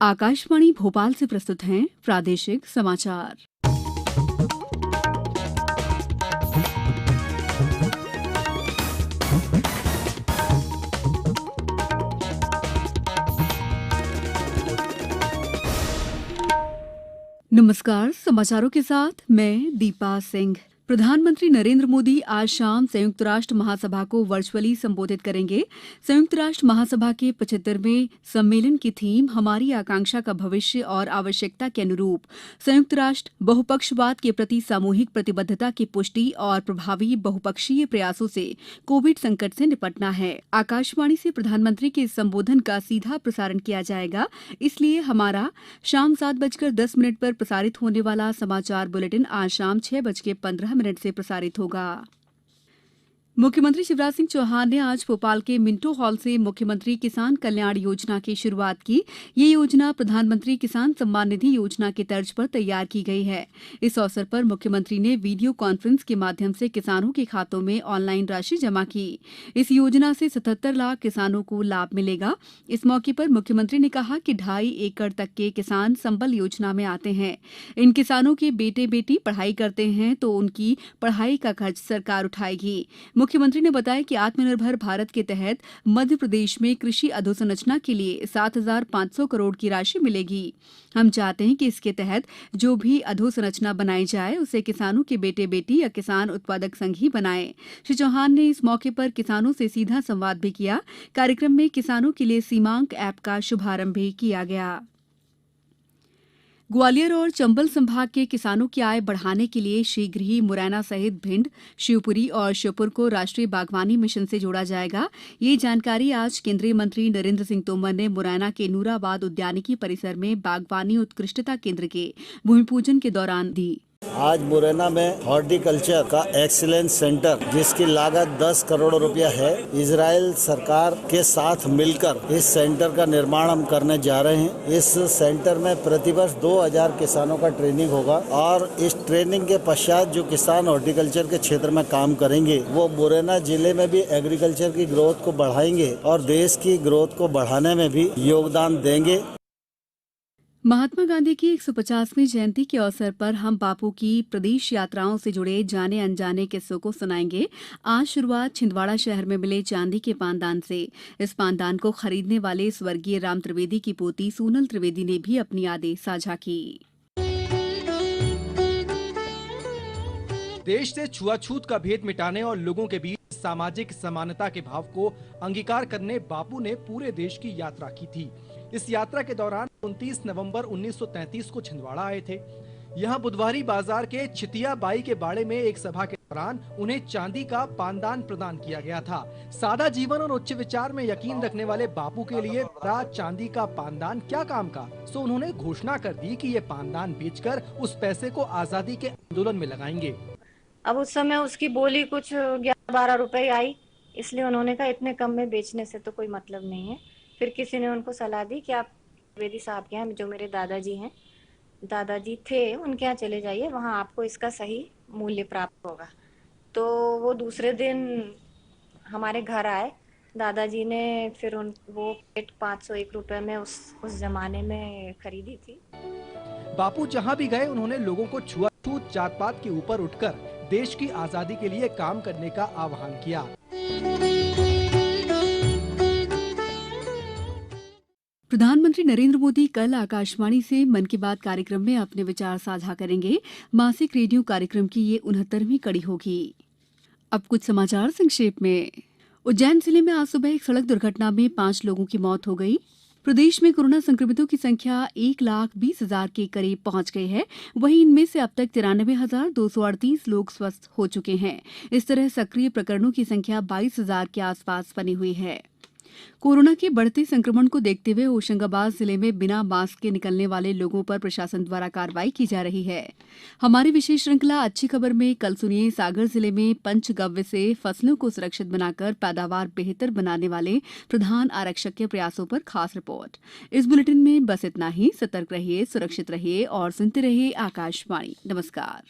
आकाशवाणी भोपाल से प्रस्तुत हैं प्रादेशिक समाचार। नमस्कार, समाचारों के साथ मैं दीपा सिंह। प्रधानमंत्री नरेंद्र मोदी आज शाम संयुक्त राष्ट्र महासभा को वर्चुअली संबोधित करेंगे। संयुक्त राष्ट्र महासभा के 75वें सम्मेलन की थीम हमारी आकांक्षा का भविष्य और आवश्यकता के अनुरूप संयुक्त राष्ट्र बहुपक्षवाद के प्रति सामूहिक प्रतिबद्धता की पुष्टि और प्रभावी बहुपक्षीय प्रयासों से कोविड संकट से निपटना है। आकाशवाणी से प्रधानमंत्री के इस संबोधन का सीधा प्रसारण किया जाएगा, इसलिए हमारा शाम 7:10 पर प्रसारित होने वाला समाचार बुलेटिन आज शाम 6:15 से प्रसारित होगा। मुख्यमंत्री शिवराज सिंह चौहान ने आज भोपाल के मिंटो हॉल से मुख्यमंत्री किसान कल्याण योजना की शुरुआत की। ये योजना प्रधानमंत्री किसान सम्मान निधि योजना की तर्ज पर तैयार की गई है। इस अवसर पर मुख्यमंत्री ने वीडियो कॉन्फ्रेंस के माध्यम से किसानों के खातों में ऑनलाइन राशि जमा की। इस योजना से 77 लाख किसानों को लाभ मिलेगा। इस मौके पर मुख्यमंत्री ने कहा कि 2.5 एकड़ तक के किसान संबल योजना में आते हैं। इन किसानों के बेटे बेटी पढ़ाई करते हैं तो उनकी पढ़ाई का खर्च सरकार उठाएगी। मुख्यमंत्री ने बताया कि आत्मनिर्भर भारत के तहत मध्य प्रदेश में कृषि अधोसंरचना के लिए 7,500 करोड़ की राशि मिलेगी। हम चाहते हैं कि इसके तहत जो भी अधोसंरचना बनाई जाए उसे किसानों के बेटे बेटी या किसान उत्पादक संघ ही बनाए। श्री चौहान ने इस मौके पर किसानों से सीधा संवाद भी किया। कार्यक्रम में किसानों के लिए सीमांक ऐप का शुभारंभ भी किया गया। ग्वालियर और चंबल संभाग के किसानों की आय बढ़ाने के लिए शीघ्र ही मुरैना सहित भिंड, शिवपुरी और श्योपुर को राष्ट्रीय बागवानी मिशन से जोड़ा जाएगा। ये जानकारी आज केंद्रीय मंत्री नरेंद्र सिंह तोमर ने मुरैना के नूराबाद उद्यानिकी परिसर में बागवानी उत्कृष्टता केंद्र के भूमि पूजन के दौरान दी। आज मुरैना में हॉर्टिकल्चर का एक्सीलेंस सेंटर जिसकी लागत 10 करोड़ रुपया है, इजराइल सरकार के साथ मिलकर इस सेंटर का निर्माण हम करने जा रहे हैं। इस सेंटर में प्रतिवर्ष 2000 किसानों का ट्रेनिंग होगा और इस ट्रेनिंग के पश्चात जो किसान हॉर्टिकल्चर के क्षेत्र में काम करेंगे वो मुरैना जिले में भी एग्रीकल्चर की ग्रोथ को बढ़ाएंगे और देश की ग्रोथ को बढ़ाने में भी योगदान देंगे। महात्मा गांधी की 150वीं जयंती के अवसर पर हम बापू की प्रदेश यात्राओं से जुड़े जाने अनजाने किस्सों को सुनाएंगे। आज शुरुआत छिंदवाड़ा शहर में मिले चांदी के पानदान से। इस पानदान को खरीदने वाले स्वर्गीय राम त्रिवेदी की पोती सोनल त्रिवेदी ने भी अपनी यादें साझा की। देश से छुआछूत का भेद मिटाने और लोगों के बीच सामाजिक समानता के भाव को अंगीकार करने बापू ने पूरे देश की यात्रा की थी। इस यात्रा के दौरान 29 नवंबर 1933 को छिंदवाड़ा आए थे। यहाँ बुधवारी बाजार के छितिया बाई के बाड़े में एक सभा के दौरान उन्हें चांदी का पानदान प्रदान किया गया था। सादा जीवन और उच्च विचार में यकीन रखने वाले बापू के लिए चांदी का पानदान क्या काम का, सो उन्होंने घोषणा कर दी कि ये पानदान बेचकर उस पैसे को आजादी के आंदोलन में लगाएंगे। अब उस समय उसकी बोली कुछ 11-12 रुपए आई, इसलिए उन्होंने कहा इतने कम में बेचने से तो कोई मतलब नहीं है। फिर किसी ने उनको सलाह दी कि आप त्रिवेदी साहब के यहाँ, जो मेरे दादाजी हैं, दादाजी थे, उनके यहाँ चले जाइए, वहाँ आपको इसका सही मूल्य प्राप्त होगा। तो वो दूसरे दिन हमारे घर आए। दादाजी ने फिर वो पेट 501 रुपए में उस जमाने में खरीदी थी। बापू जहाँ भी गए उन्होंने लोगों को छुआछूत जात पात के ऊपर उठकर देश की आजादी के लिए काम करने का आह्वान किया। प्रधानमंत्री नरेंद्र मोदी कल आकाशवाणी से मन की बात कार्यक्रम में अपने विचार साझा करेंगे। मासिक रेडियो कार्यक्रम की ये 69वीं कड़ी होगी। अब कुछ समाचार संक्षेप में। उज्जैन जिले में आज सुबह एक सड़क दुर्घटना में 5 लोगों की मौत हो गई। प्रदेश में कोरोना संक्रमितों की संख्या 1,20,000 के करीब पहुंच गई है। वहीं इनमें से अब तक 93,238 लोग स्वस्थ हो चुके हैं। इस तरह सक्रिय प्रकरणों की संख्या 22,000 के आसपास बनी हुई है। कोरोना के बढ़ते संक्रमण को देखते हुए होशंगाबाद जिले में बिना मास्क के निकलने वाले लोगों पर प्रशासन द्वारा कार्रवाई की जा रही है। हमारी विशेष श्रृंखला अच्छी खबर में कल सुनिए सागर जिले में पंचगव्य से फसलों को सुरक्षित बनाकर पैदावार बेहतर बनाने वाले प्रधान आरक्षक के प्रयासों पर खास रिपोर्ट। इस बुलेटिन में बस इतना ही। सतर्क रहिए, सुरक्षित रहिए और सुनते रहिए आकाशवाणी। नमस्कार।